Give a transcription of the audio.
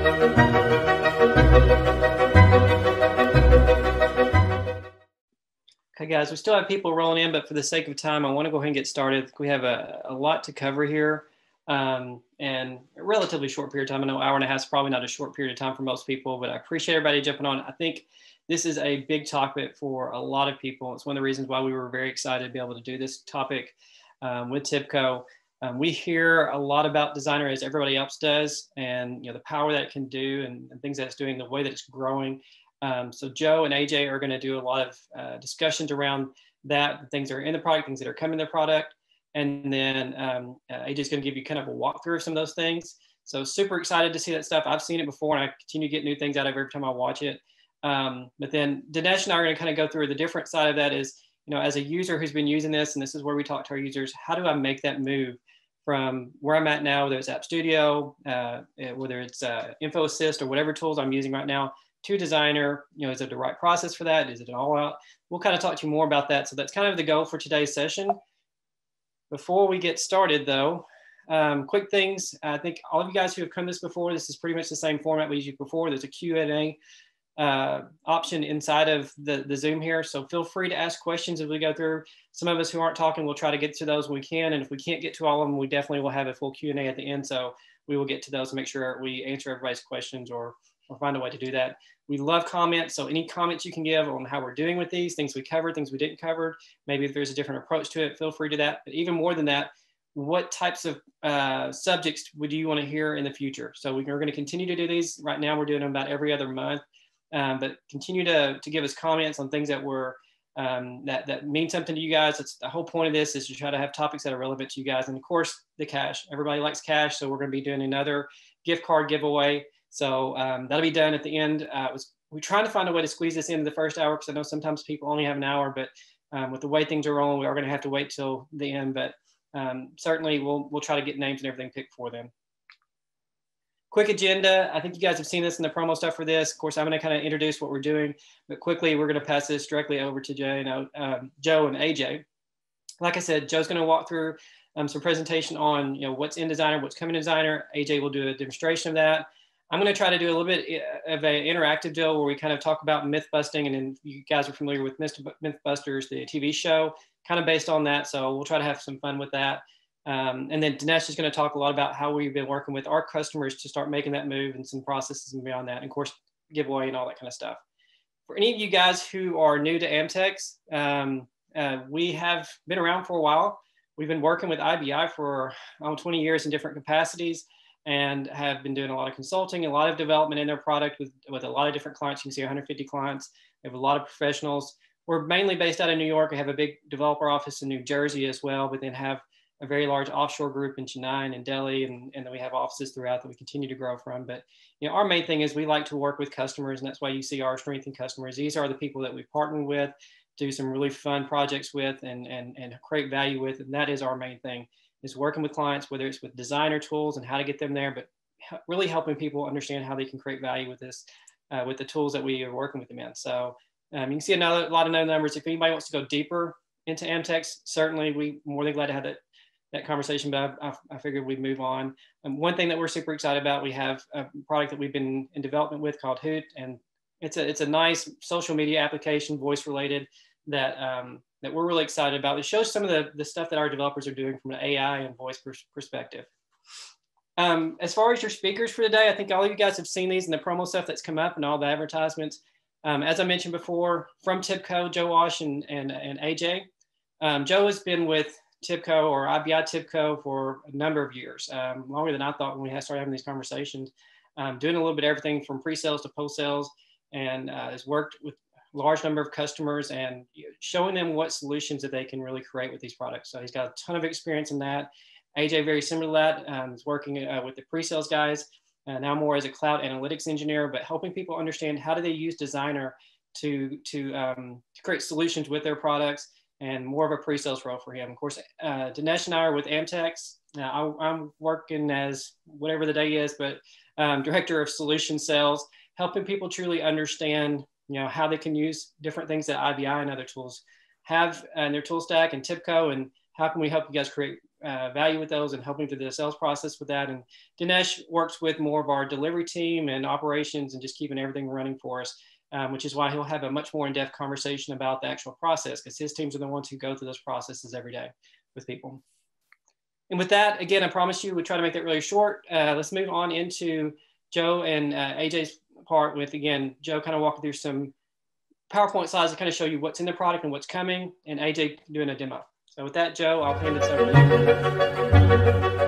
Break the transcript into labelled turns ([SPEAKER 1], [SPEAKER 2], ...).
[SPEAKER 1] Okay, guys, we still have people rolling in, but for the sake of time, I want to go ahead and get started. We have a lot to cover here, and a relatively short period of time. I know an hour and a half is probably not a short period of time for most people, but I appreciate everybody jumping on. I think this is a big topic for a lot of people. It's one of the reasons why we were very excited to be able to do this topic with TIBCO. We hear a lot about Designer as everybody else does, and the power that it can do and things that it's doing, the way that it's growing. So Joe and AJ are going to do a lot of discussions around that, things that are in the product, things that are coming to the product. And then AJ is going to give you kind of a walkthrough of some of those things. So super excited to see that stuff. I've seen it before, and I continue to get new things out of it every time I watch it. But then Dinesh and I are going to kind of go through the different side of that is, as a user who's been using this, and this is where we talk to our users, how do I make that move from where I'm at now, whether it's App Studio, whether it's Info Assist or whatever tools I'm using right now, to Designer. Is it the right process for that? Is it an all out? We'll kind of talk to you more about that. So that's kind of the goal for today's session. Before we get started though, quick things. I think all of you guys who have come this before, this is pretty much the same format we used before. There's a Q&A option inside of the Zoom here. So feel free to ask questions as we go through. Some of us who aren't talking, we'll try to get to those when we can. And if we can't get to all of them, we definitely will have a full Q&A at the end. So we will get to those and make sure we answer everybody's questions or find a way to do that. We love comments. So any comments you can give on how we're doing with these, things we covered, things we didn't cover, maybe if there's a different approach to it, feel free to that. But even more than that, what types of subjects would you want to hear in the future? So we're going to continue to do these. Right now, we're doing them about every other month, but continue to give us comments on things that that mean something to you guys. That's the whole point of this, is to try to have topics that are relevant to you guys. And of course, the cash. Everybody likes cash, so we're going to be doing another gift card giveaway. So that'll be done at the end. We're trying to find a way to squeeze this into the first hour, because I know sometimes people only have an hour, but with the way things are rolling, we are going to have to wait till the end. But certainly we'll try to get names and everything picked for them. Quick agenda. I think you guys have seen this in the promo stuff for this. Of course, I'm going to kind of introduce what we're doing, but quickly we're going to pass this directly over to Joe and AJ. Like I said, Joe's going to walk through some presentation on what's in Designer, what's coming in Designer. AJ will do a demonstration of that. I'm going to try to do a little bit of an interactive deal where we kind of talk about myth busting. And then you guys are familiar with Mythbusters, the TV show, kind of based on that. So we'll try to have some fun with that. And then Dinesh is going to talk a lot about how we've been working with our customers to start making that move and some processes and beyond that. And of course, giveaway and all that kind of stuff. For any of you guys who are new to Amtex, we have been around for a while. We've been working with IBI for 20 years in different capacities, and have been doing a lot of consulting, a lot of development in their product with a lot of different clients. You can see 150 clients. We have a lot of professionals. We're mainly based out of New York. We have a big developer office in New Jersey as well, but then have a very large offshore group in Chennai and in Delhi, and then we have offices throughout that we continue to grow from. But our main thing is we like to work with customers, and that's why you see our strength in customers. These are the people that we've partnered with, do some really fun projects with, and create value with, and that is our main thing. Is working with clients, whether it's with Designer tools and how to get them there, but really helping people understand how they can create value with this, with the tools that we are working with them in. So you can see a lot of numbers. If anybody wants to go deeper into Amtex, certainly we're more than glad to have that conversation, but I figured we'd move on. One thing that we're super excited about, we have a product that we've been in development with called Hoot, and it's a nice social media application, voice related, that we're really excited about. It shows some of the stuff that our developers are doing from an AI and voice perspective. As far as your speakers for today, I think all of you guys have seen these in the promo stuff that's come up and all the advertisements. As I mentioned before, from TIBCO, Joe Walsh and AJ. Joe has been with TIBCO or IBI TIBCO for a number of years, longer than I thought when we started having these conversations, doing a little bit of everything from pre-sales to post-sales, and has worked with large number of customers and showing them what solutions that they can really create with these products. So he's got a ton of experience in that. AJ, very similar to that, is working with the pre-sales guys, now more as a cloud analytics engineer, but helping people understand how do they use Designer to create solutions with their products, and more of a pre-sales role for him. Of course, Dinesh and I are with Amtex. I'm working as whatever the day is, but director of solution sales, helping people truly understand how they can use different things that IBI and other tools have in their tool stack and TIBCO, and how can we help you guys create value with those and helping through the sales process with that. And Dinesh works with more of our delivery team and operations and just keeping everything running for us, which is why he'll have a much more in-depth conversation about the actual process, because his teams are the ones who go through those processes every day with people. And with that, again, I promise you, we try to make that really short. Let's move on into Joe and AJ's part with, again, Joe kind of walking through some PowerPoint slides to kind of show you what's in the product and what's coming, and AJ doing a demo. So with that, Joe, I'll hand this over to you.